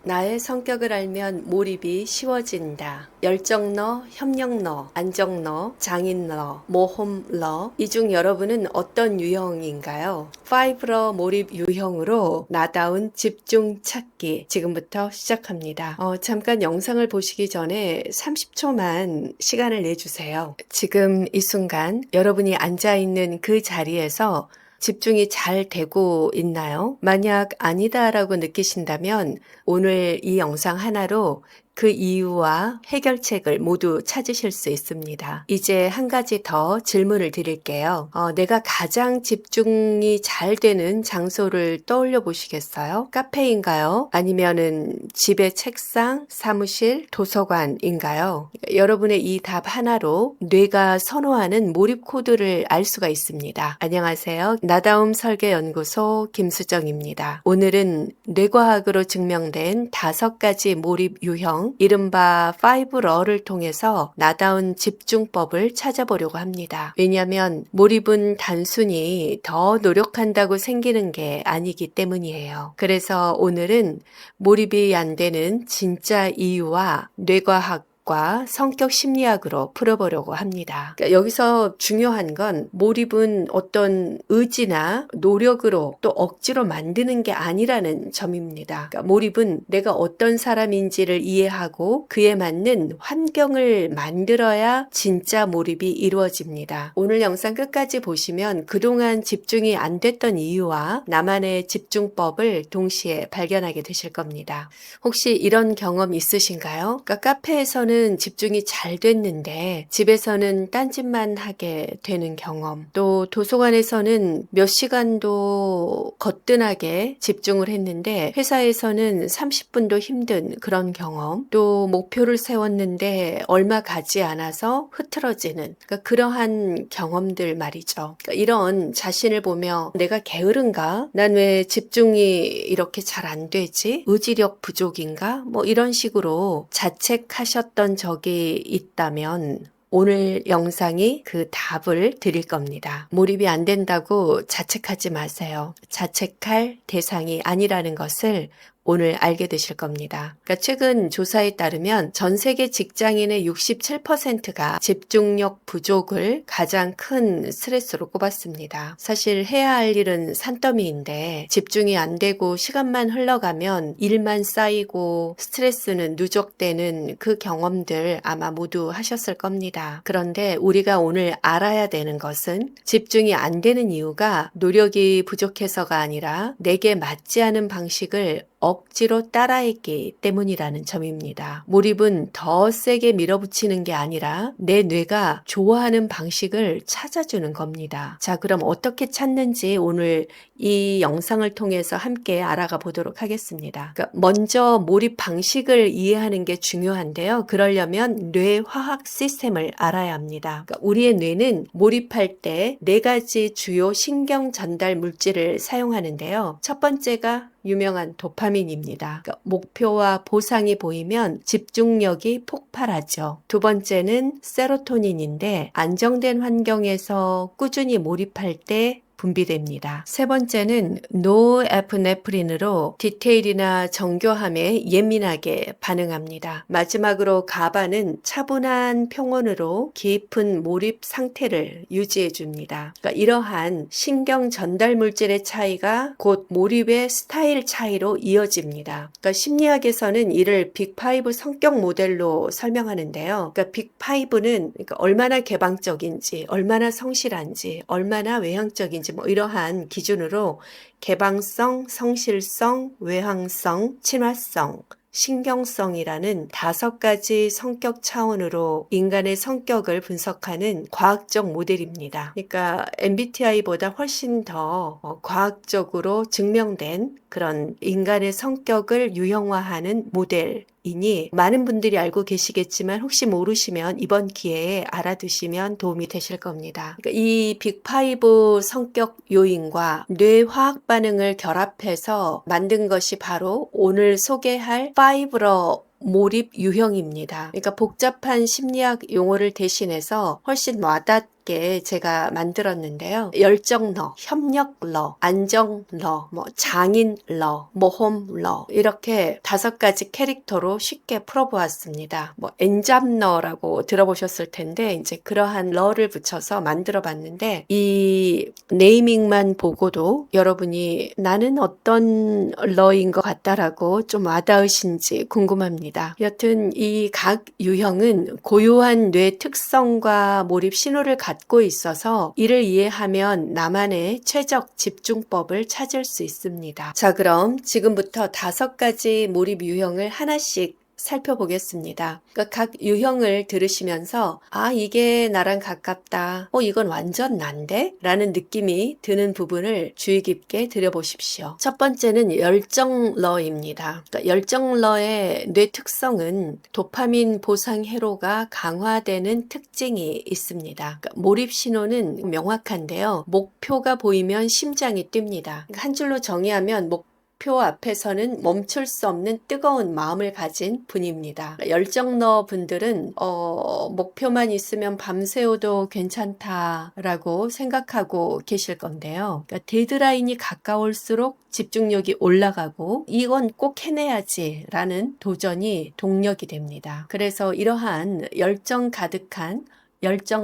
나의 성격을 알면 몰입이 쉬워진다. 열정러, 협력러, 안정러, 장인러, 모험러. 이 중 여러분은 어떤 유형인가요? 5러 몰입 유형으로 나다운 집중 찾기. 지금부터 시작합니다. 잠깐 영상을 보시기 전에 30초만 시간을 내주세요. 지금 이 순간 여러분이 앉아있는 그 자리에서 집중이 잘 되고 있나요? 만약 아니다라고 느끼신다면 오늘 이 영상 하나로 그 이유와 해결책을 모두 찾으실 수 있습니다. 이제 한 가지 더 질문을 드릴게요. 내가 가장 집중이 잘 되는 장소를 떠올려 보시겠어요? 카페인가요? 아니면은 집의 책상, 사무실, 도서관인가요? 여러분의 이 답 하나로 뇌가 선호하는 몰입 코드를 알 수가 있습니다. 안녕하세요. 나다움 설계연구소 김수정입니다. 오늘은 뇌과학으로 증명된 5가지 몰입 유형 이른바 5러를 통해서 나다운 집중법을 찾아보려고 합니다. 왜냐하면 몰입은 단순히 더 노력한다고 생기는 게 아니기 때문이에요. 그래서 오늘은 몰입이 안 되는 진짜 이유와 뇌과학 과 성격 심리학으로 풀어보려고 합니다. 그러니까 여기서 중요한 건 몰입은 어떤 의지나 노력으로 또 억지로 만드는 게 아니라는 점입니다. 그러니까 몰입은 내가 어떤 사람인지를 이해하고 그에 맞는 환경을 만들어야 진짜 몰입이 이루어집니다. 오늘 영상 끝까지 보시면 그동안 집중이 안 됐던 이유와 나만의 집중법을 동시에 발견하게 되실 겁니다. 혹시 이런 경험 있으신가요? 그러니까 카페에서는 집중이 잘 됐는데 집에서는 딴짓만 하게 되는 경험, 또 도서관에서는 몇 시간도 거뜬하게 집중을 했는데 회사에서는 30분도 힘든 그런 경험, 또 목표를 세웠는데 얼마 가지 않아서 흐트러지는 그러한 경험들 말이죠. 이런 자신을 보며 내가 게으른가? 난 왜 집중이 이렇게 잘 안 되지? 의지력 부족인가? 이런 식으로 자책하셨던 적이 있다면 오늘 영상이 그 답을 드릴 겁니다. 몰입이 안 된다고 자책하지 마세요. 자책할 대상이 아니라는 것을 오늘 알게 되실 겁니다. 그러니까 최근 조사에 따르면 전 세계 직장인의 67%가 집중력 부족을 가장 큰 스트레스로 꼽았습니다. 사실 해야 할 일은 산더미인데 집중이 안 되고 시간만 흘러가면 일만 쌓이고 스트레스는 누적되는 그 경험들 아마 모두 하셨을 겁니다. 그런데 우리가 오늘 알아야 되는 것은 집중이 안 되는 이유가 노력이 부족해서가 아니라 내게 맞지 않은 방식을 억지로 따라했기 때문이라는 점입니다. 몰입은 더 세게 밀어붙이는 게 아니라 내 뇌가 좋아하는 방식을 찾아주는 겁니다. 자, 그럼 어떻게 찾는지 오늘 이 영상을 통해서 함께 알아가 보도록 하겠습니다. 그러니까 먼저 몰입 방식을 이해하는 게 중요한데요. 그러려면 뇌 화학 시스템을 알아야 합니다. 그러니까 우리의 뇌는 몰입할 때 4가지 주요 신경 전달 물질을 사용하는데요. 첫 번째가 유명한 도파민입니다. 그러니까 목표와 보상이 보이면 집중력이 폭발하죠. 두 번째는 세로토닌인데 안정된 환경에서 꾸준히 몰입할 때 분비됩니다. 세 번째는 노에프네프린으로 디테일이나 정교함에 예민하게 반응합니다. 마지막으로 가바는 차분한 평온으로 깊은 몰입 상태를 유지해 줍니다. 그러니까 이러한 신경 전달 물질의 차이가 곧 몰입의 스타일 차이로 이어집니다. 그러니까 심리학에서는 이를 빅5 성격 모델로 설명하는데요. 그러니까 빅5는 얼마나 개방적인지, 얼마나 성실한지, 얼마나 외향적인지 이러한 기준으로 개방성, 성실성, 외향성, 친화성, 신경성이라는 5가지 성격 차원으로 인간의 성격을 분석하는 과학적 모델입니다. 그러니까 MBTI보다 훨씬 더 과학적으로 증명된 그런 인간의 성격을 유형화하는 모델이니 많은 분들이 알고 계시겠지만 혹시 모르시면 이번 기회에 알아두시면 도움이 되실 겁니다. 그러니까 이 빅5 성격 요인과 뇌 화학 반응을 결합해서 만든 것이 바로 오늘 소개할 5러 몰입 유형입니다. 그러니까 복잡한 심리학 용어를 대신해서 훨씬 와닿게 5개 제가 만들었는데요. 열정러, 협력러, 안정러, 장인러, 모험러 이렇게 5가지 캐릭터로 쉽게 풀어보았습니다. 엔잡러라고 들어보셨을 텐데 이제 그러한 러를 붙여서 만들어 봤는데 이 네이밍만 보고도 여러분이 나는 어떤 러인 것 같다라고 좀 와닿으신지 궁금합니다. 여튼 이 각 유형은 고유한 뇌 특성과 몰입 신호를 갖고 있어서 이를 이해하면 나만의 최적 집중법을 찾을 수 있습니다. 자, 그럼 지금부터 5가지 몰입 유형을 하나씩 살펴보겠습니다. 그러니까 각 유형을 들으시면서 이게 나랑 가깝다. 이건 완전 난데? 라는 느낌이 드는 부분을 주의 깊게 들여보십시오. 첫 번째는 열정러입니다. 그러니까 열정러의 뇌 특성은 도파민 보상 회로가 강화되는 특징이 있습니다. 그러니까 몰입 신호는 명확한데요. 목표가 보이면 심장이 뜁니다. 한 줄로 정의하면 목표 앞에서는 멈출 수 없는 뜨거운 마음을 가진 분입니다. 열정러 분들은 목표만 있으면 밤새워도 괜찮다라고 생각하고 계실 건데요. 그러니까 데드라인이 가까울수록 집중력이 올라가고 이건 꼭 해내야지 라는 도전이 동력이 됩니다. 그래서 이러한 열정 가득한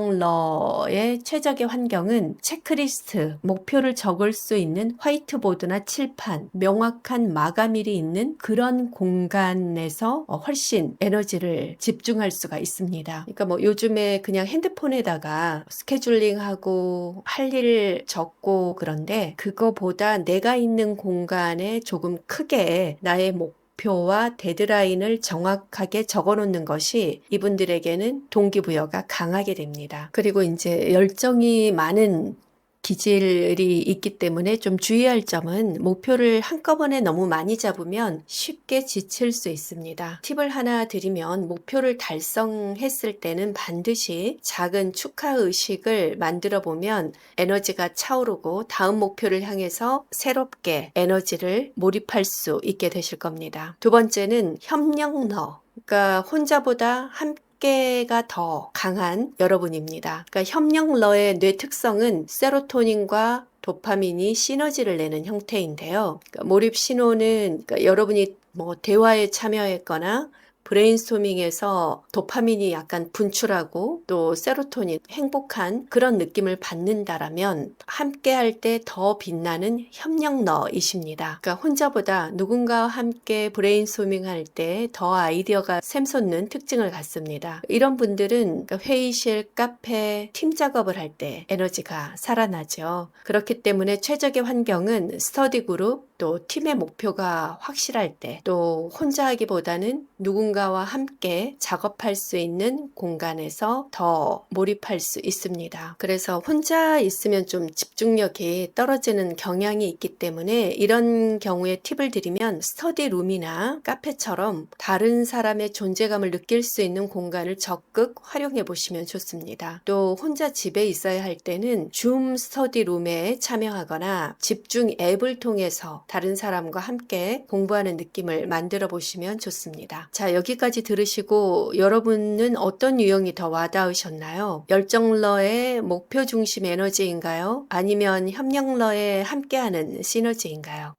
열정러의 최적의 환경은 체크리스트, 목표를 적을 수 있는 화이트보드나 칠판, 명확한 마감일이 있는 그런 공간에서 훨씬 에너지를 집중할 수가 있습니다. 그러니까 요즘에 그냥 핸드폰에다가 스케줄링하고 할 일 적고 그런데 그거보다 내가 있는 공간에 조금 크게 나의 목표와 데드라인을 정확하게 적어 놓는 것이 이분들에게는 동기부여가 강하게 됩니다. 그리고 이제 열정이 많은 기질이 있기 때문에 좀 주의할 점은 목표를 한꺼번에 너무 많이 잡으면 쉽게 지칠 수 있습니다. 팁을 하나 드리면 목표를 달성했을 때는 반드시 작은 축하 의식을 만들어 보면 에너지가 차오르고 다음 목표를 향해서 새롭게 에너지를 몰입할 수 있게 되실 겁니다. 두 번째는 협력러. 그러니까 혼자보다 함께가 더 강한 여러분입니다. 그러니까 협력러의 뇌 특성은 세로토닌과 도파민이 시너지를 내는 형태인데요. 그러니까 몰입 신호는 그러니까 여러분이 대화에 참여했거나 브레인스토밍에서 도파민이 약간 분출하고 또 세로토닌, 행복한 그런 느낌을 받는다라면 함께 할 때 더 빛나는 협력러이십니다. 그러니까 혼자보다 누군가와 함께 브레인스토밍 할 때 더 아이디어가 샘솟는 특징을 갖습니다. 이런 분들은 회의실, 카페, 팀 작업을 할 때 에너지가 살아나죠. 그렇기 때문에 최적의 환경은 스터디 그룹, 또 팀의 목표가 확실할 때, 또 혼자 하기보다는 누군가와 함께 작업할 수 있는 공간에서 더 몰입할 수 있습니다. 그래서 혼자 있으면 좀 집중력이 떨어지는 경향이 있기 때문에 이런 경우에 팁을 드리면 스터디 룸이나 카페처럼 다른 사람의 존재감을 느낄 수 있는 공간을 적극 활용해 보시면 좋습니다. 또 혼자 집에 있어야 할 때는 줌 스터디 룸에 참여하거나 집중 앱을 통해서 다른 사람과 함께 공부하는 느낌을 만들어 보시면 좋습니다. 자, 여기까지 들으시고 여러분은 어떤 유형이 더 와닿으셨나요? 열정러의 목표 중심 에너지인가요? 아니면 협력러의 함께하는 시너지인가요?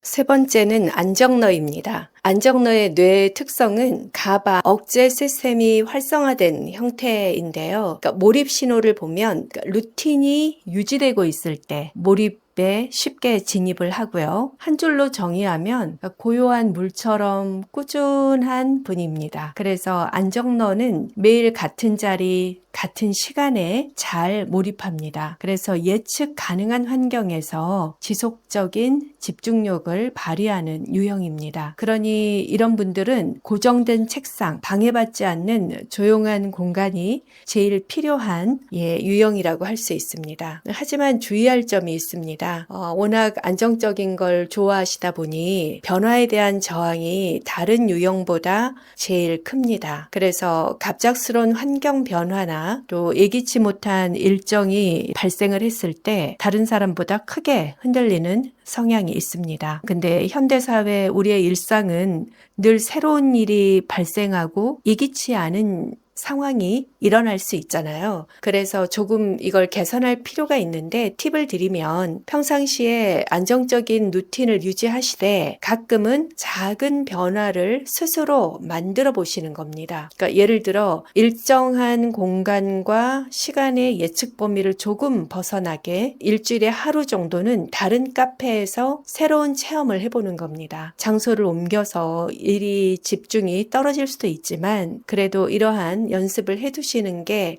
세 번째는 안정러입니다. 안정러의 뇌 특성은 가바, 억제 시스템이 활성화된 형태인데요. 그러니까 몰입 신호를 보면 루틴이 유지되고 있을 때 몰입에 쉽게 진입을 하고요. 한 줄로 정의하면 고요한 물처럼 꾸준한 분입니다. 그래서 안정러는 매일 같은 자리, 같은 시간에 잘 몰입합니다. 그래서 예측 가능한 환경에서 지속적인 집중력을 발휘하는 유형입니다. 그러니 이런 분들은 고정된 책상, 방해받지 않는 조용한 공간이 제일 필요한 유형이라고 할 수 있습니다. 하지만 주의할 점이 있습니다. 워낙 안정적인 걸 좋아하시다 보니 변화에 대한 저항이 다른 유형보다 제일 큽니다. 그래서 갑작스러운 환경 변화나 또 예기치 못한 일정이 발생을 했을 때 다른 사람보다 크게 흔들리는 성향이 있습니다. 근데 현대사회 우리의 일상은 늘 새로운 일이 발생하고 예기치 않은 상황이 일어날 수 있잖아요. 그래서 조금 이걸 개선할 필요가 있는데 팁을 드리면 평상시에 안정적인 루틴을 유지하시되 가끔은 작은 변화를 스스로 만들어 보시는 겁니다. 그러니까 예를 들어 일정한 공간과 시간의 예측 범위를 조금 벗어나게 일주일에 하루 정도는 다른 카페에서 새로운 체험을 해보는 겁니다. 장소를 옮겨서 일이 집중이 떨어질 수도 있지만 그래도 이러한 연습을 해두시는 게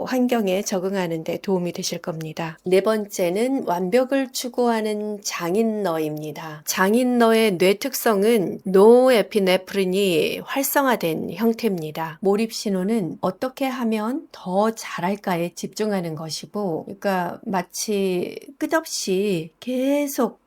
환경에 적응하는 데 도움이 되실 겁니다. 네 번째는 완벽을 추구하는 장인너입니다. 장인너의 뇌 특성은 노에피네프린이 활성화된 형태입니다. 몰입 신호는 어떻게 하면 더 잘할까에 집중하는 것이고, 그러니까 마치 끝없이 계속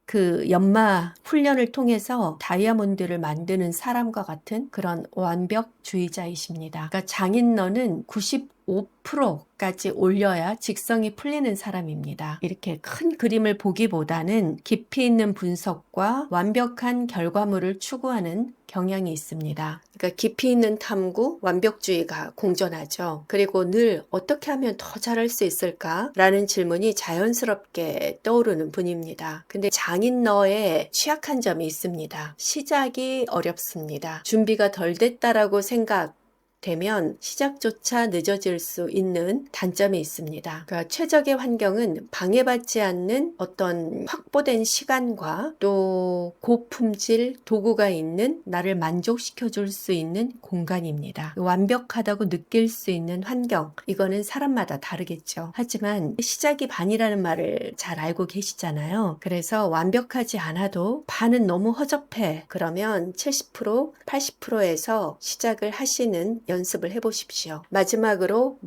그 연마 훈련을 통해서 다이아몬드를 만드는 사람과 같은 그런 완벽주의자이십니다. 그러니까 장인너는 95%까지 올려야 직성이 풀리는 사람입니다. 이렇게 큰 그림을 보기보다는 깊이 있는 분석과 완벽한 결과물을 추구하는 경향이 있습니다. 그러니까 깊이 있는 탐구, 완벽주의가 공존하죠. 그리고 늘 어떻게 하면 더 잘할 수 있을까라는 질문이 자연스럽게 떠오르는 분입니다. 근데 장인너에 취약한 점이 있습니다. 시작이 어렵습니다. 준비가 덜 됐다라고 생각되면 시작조차 늦어질 수 있는 단점이 있습니다. 그러니까 최적의 환경은 방해받지 않는 어떤 확보된 시간과 또 고품질 도구가 있는 나를 만족시켜 줄 수 있는 공간입니다. 완벽하다고 느낄 수 있는 환경, 이거는 사람마다 다르겠죠. 하지만 시작이 반이라는 말을 잘 알고 계시잖아요. 그래서 완벽하지 않아도 반은 너무 허접해. 그러면 70%, 80%에서 시작을 하시는 연습을 해보십시오. 마지막으로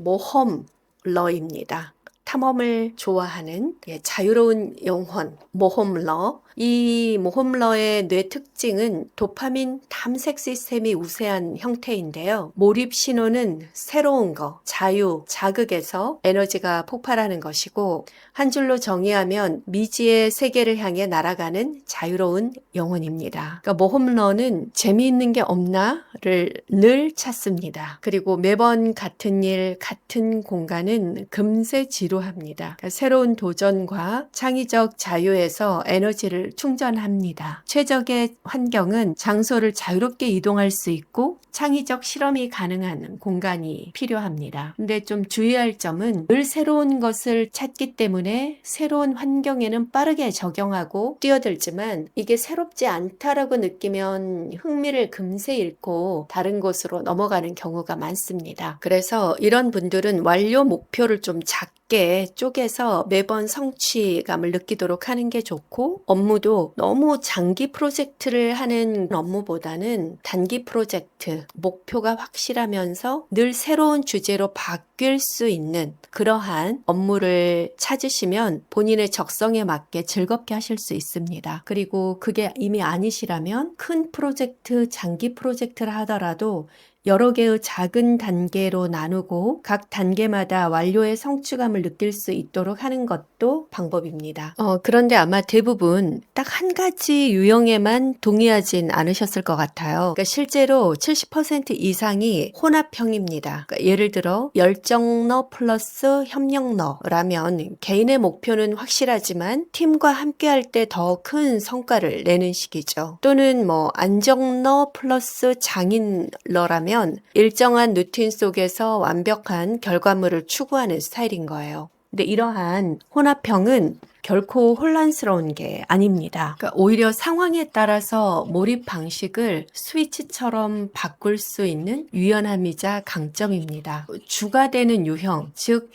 모험러입니다. 탐험을 좋아하는 자유로운 영혼, 모험러. 이 모험러의 뇌 특징은 도파민 탐색 시스템이 우세한 형태인데요. 몰입 신호는 새로운 거, 자유, 자극에서 에너지가 폭발하는 것이고, 한 줄로 정의하면 미지의 세계를 향해 날아가는 자유로운 영혼입니다. 그러니까 모험러는 재미있는 게 없나를 늘 찾습니다. 그리고 매번 같은 일, 같은 공간은 금세 지루합니다. 그러니까 새로운 도전과 창의적 자유에서 에너지를 충전합니다. 최적의 환경은 장소를 자유롭게 이동할 수 있고 창의적 실험이 가능한 공간이 필요합니다. 근데 좀 주의할 점은 늘 새로운 것을 찾기 때문에 새로운 환경에는 빠르게 적용하고 뛰어들지만 이게 새롭지 않다라고 느끼면 흥미를 금세 잃고 다른 곳으로 넘어가는 경우가 많습니다. 그래서 이런 분들은 완료 목표를 좀 작게 쪼개서 매번 성취감을 느끼도록 하는 게 좋고, 업무도 너무 장기 프로젝트를 하는 업무보다는 단기 프로젝트, 목표가 확실하면서 늘 새로운 주제로 바뀔 수 있는 그러한 업무를 찾으시면 본인의 적성에 맞게 즐겁게 하실 수 있습니다. 그리고 그게 이미 아니시라면 큰 프로젝트, 장기 프로젝트를 하더라도 여러 개의 작은 단계로 나누고 각 단계마다 완료의 성취감을 느낄 수 있도록 하는 것도 방법입니다. 그런데 아마 대부분 딱 한 가지 유형에만 동의하진 않으셨을 것 같아요. 그러니까 실제로 70% 이상이 혼합형입니다. 그러니까 예를 들어 열정러 플러스 협력러라면 개인의 목표는 확실하지만 팀과 함께할 때 더 큰 성과를 내는 식이죠. 또는 안정러 플러스 장인러라면 일정한 루틴 속에서 완벽한 결과물을 추구하는 스타일인 거예요. 근데 이러한 혼합형은 결코 혼란스러운 게 아닙니다. 그러니까 오히려 상황에 따라서 몰입 방식을 스위치처럼 바꿀 수 있는 유연함이자 강점입니다. 주가 되는 유형, 즉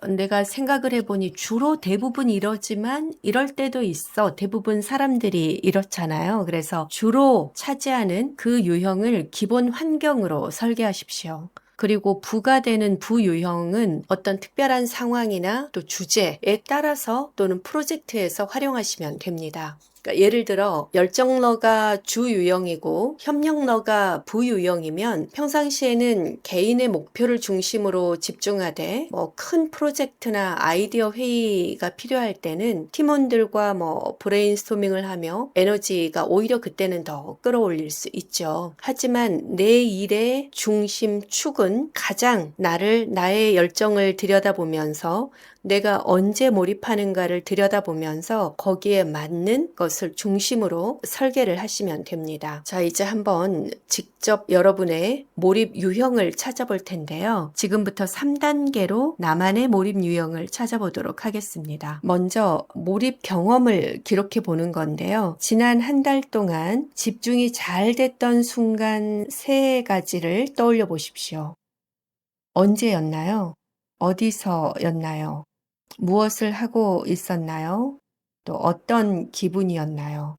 내가 생각을 해보니 주로 대부분 이러지만 이럴 때도 있어. 대부분 사람들이 이렇잖아요. 그래서 주로 차지하는 그 유형을 기본 환경으로 설계하십시오. 그리고 부가되는 부유형은 어떤 특별한 상황이나 또 주제에 따라서 또는 프로젝트에서 활용하시면 됩니다. 그러니까 예를 들어 열정러가 주 유형이고 협력러가 부유형이면 평상시에는 개인의 목표를 중심으로 집중하되 큰 프로젝트나 아이디어 회의가 필요할 때는 팀원들과 브레인스토밍을 하며 에너지가 오히려 그때는 더 끌어올릴 수 있죠. 하지만 내 일의 중심 축은 가장 나의 열정을 들여다보면서 내가 언제 몰입하는가를 들여다보면서 거기에 맞는 것을 중심으로 설계를 하시면 됩니다. 자, 이제 한번 직접 여러분의 몰입 유형을 찾아볼 텐데요. 지금부터 3단계로 나만의 몰입 유형을 찾아보도록 하겠습니다. 먼저 몰입 경험을 기록해 보는 건데요. 지난 한 달 동안 집중이 잘 됐던 순간 3가지를 떠올려 보십시오. 언제였나요? 어디서였나요? 무엇을 하고 있었나요? 또 어떤 기분이었나요?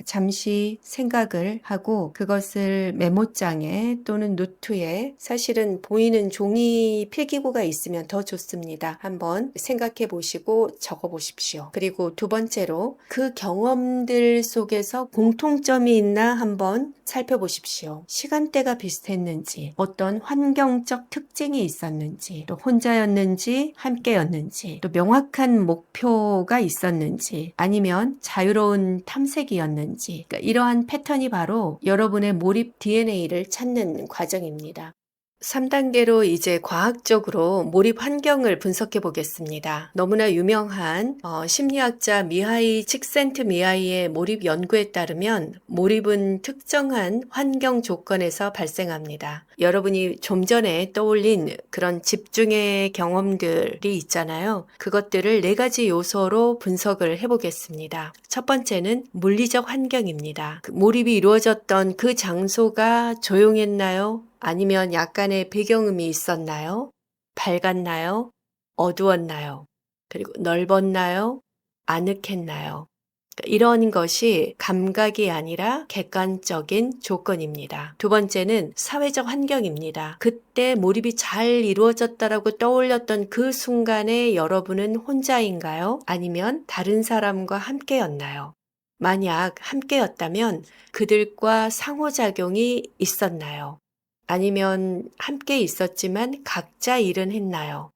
잠시 생각을 하고 그것을 메모장에 또는 노트에 사실은 보이는 종이 필기구가 있으면 더 좋습니다. 한번 생각해 보시고 적어 보십시오. 그리고 두 번째로 그 경험들 속에서 공통점이 있나 한번 살펴보십시오. 시간대가 비슷했는지, 어떤 환경적 특징이 있었는지, 또 혼자였는지, 함께였는지, 또 명확한 목표가 있었는지, 아니면 자유로운 탐색이었는지, 그러니까 이러한 패턴이 바로 여러분의 몰입 DNA를 찾는 과정입니다. 3단계로 이제 과학적으로 몰입 환경을 분석해 보겠습니다. 너무나 유명한 심리학자 미하이 칙센트미하이의 몰입 연구에 따르면 몰입은 특정한 환경 조건에서 발생합니다. 여러분이 좀 전에 떠올린 그런 집중의 경험들이 있잖아요. 그것들을 4가지 요소로 분석을 해보겠습니다. 첫 번째는 물리적 환경입니다. 몰입이 이루어졌던 그 장소가 조용했나요? 아니면 약간의 배경음이 있었나요? 밝았나요? 어두웠나요? 그리고 넓었나요? 아늑했나요? 이런 것이 감각이 아니라 객관적인 조건입니다. 두 번째는 사회적 환경입니다. 그때 몰입이 잘 이루어졌다라고 떠올렸던 그 순간에 여러분은 혼자인가요? 아니면 다른 사람과 함께였나요? 만약 함께였다면 그들과 상호작용이 있었나요? 아니면 함께 있었지만 각자 일은 했나요?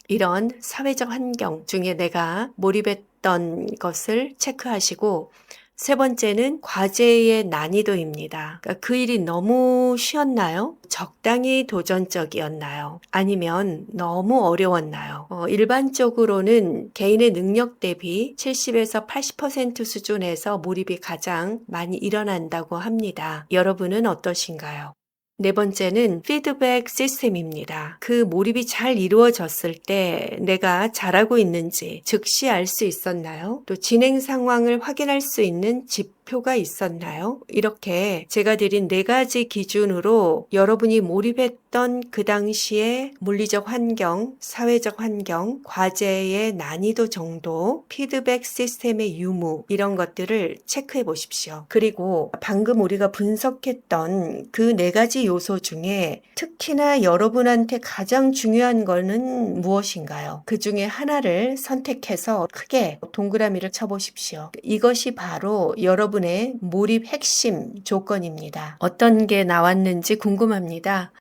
이런 사회적 환경 중에 내가 몰입했던 것을 체크하시고, 세 번째는 과제의 난이도입니다. 그러니까 그 일이 너무 쉬웠나요? 적당히 도전적이었나요? 아니면 너무 어려웠나요? 일반적으로는 개인의 능력 대비 70에서 80% 수준에서 몰입이 가장 많이 일어난다고 합니다. 여러분은 어떠신가요? 네 번째는 피드백 시스템입니다. 그 몰입이 잘 이루어졌을 때 내가 잘하고 있는지 즉시 알 수 있었나요? 또 진행 상황을 확인할 수 있는 지표가 있었나요? 이렇게 제가 드린 4가지 기준으로 여러분이 몰입했던 그 당시의 물리적 환경, 사회적 환경, 과제의 난이도 정도, 피드백 시스템의 유무, 이런 것들을 체크해 보십시오. 그리고 방금 우리가 분석했던 그 4가지 요소 중에 특히나 여러분한테 가장 중요한 거는 무엇인가요? 그 중에 하나를 선택해서 크게 동그라미를 쳐보십시오. 이것이 바로 여러분의 몰입 핵심 조건입니다. 어떤 게 나왔는지 궁금합니다.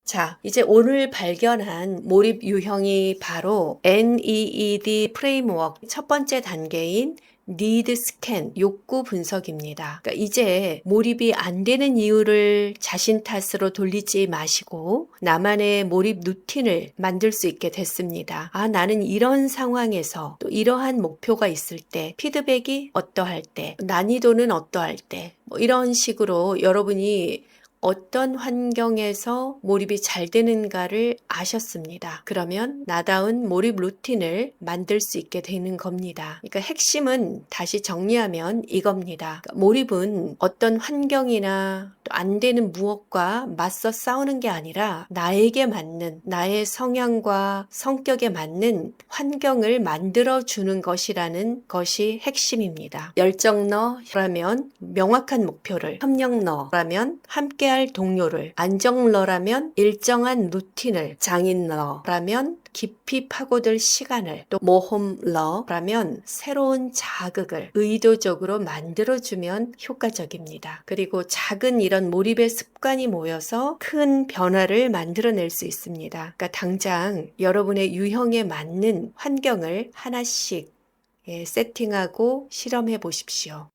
자, 이제 오늘 발견한 몰입 유형이 바로 NEED 프레임워크 첫 번째 단계인 need scan, 욕구 분석입니다. 그러니까 이제 몰입이 안 되는 이유를 자신 탓으로 돌리지 마시고 나만의 몰입 루틴을 만들 수 있게 됐습니다. 나는 이런 상황에서 또 이러한 목표가 있을 때, 피드백이 어떠할 때, 난이도는 어떠할 때, 이런 식으로 여러분이 어떤 환경에서 몰입이 잘 되는가를 아셨습니다. 그러면 나다운 몰입 루틴을 만들 수 있게 되는 겁니다. 그러니까 핵심은 다시 정리하면 이겁니다. 그러니까 몰입은 어떤 환경이나 또 안 되는 무엇과 맞서 싸우는 게 아니라 나에게 맞는, 나의 성향과 성격에 맞는 환경을 만들어주는 것이라는 것이 핵심입니다. 열정러라면 명확한 목표를, 협력러라면 함께할 동료를, 안정러라면 일정한 루틴을, 장인러라면 깊이 파고들 시간을, 또 모험러라면 새로운 자극을 의도적으로 만들어주면 효과적입니다. 그리고 작은 이런 몰입의 습관이 모여서 큰 변화를 만들어낼 수 있습니다. 그러니까 당장 여러분의 유형에 맞는 환경을 하나씩 세팅하고 실험해 보십시오.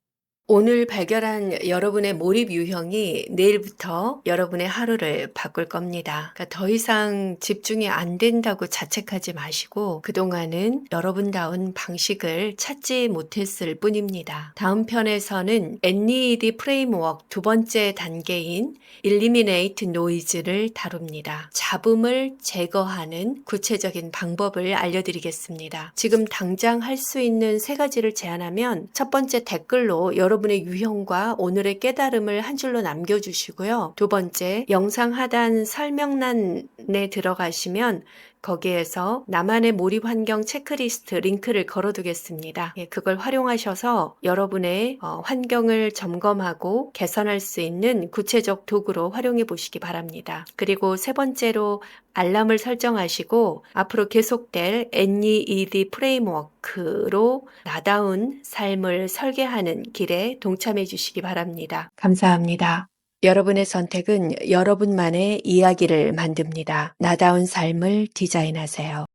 오늘 발견한 여러분의 몰입 유형이 내일부터 여러분의 하루를 바꿀 겁니다. 그러니까 더 이상 집중이 안 된다고 자책하지 마시고 그동안은 여러분다운 방식을 찾지 못했을 뿐입니다. 다음 편에서는 NED 프레임워크 두 번째 단계인 Eliminate Noise를 다룹니다. 잡음을 제거하는 구체적인 방법을 알려드리겠습니다. 지금 당장 할 수 있는 세 가지를 제안하면 첫 번째 댓글로 여러분의 유형과 오늘의 깨달음을 한 줄로 남겨주시고요. 두 번째, 영상 하단 설명란에 들어가시면 거기에서 나만의 몰입 환경 체크리스트 링크를 걸어두겠습니다. 그걸 활용하셔서 여러분의 환경을 점검하고 개선할 수 있는 구체적 도구로 활용해 보시기 바랍니다. 그리고 세 번째로 알람을 설정하시고 앞으로 계속될 NED 프레임워크로 나다운 삶을 설계하는 길에 동참해 주시기 바랍니다. 감사합니다. 여러분의 선택은 여러분만의 이야기를 만듭니다. 나다운 삶을 디자인하세요.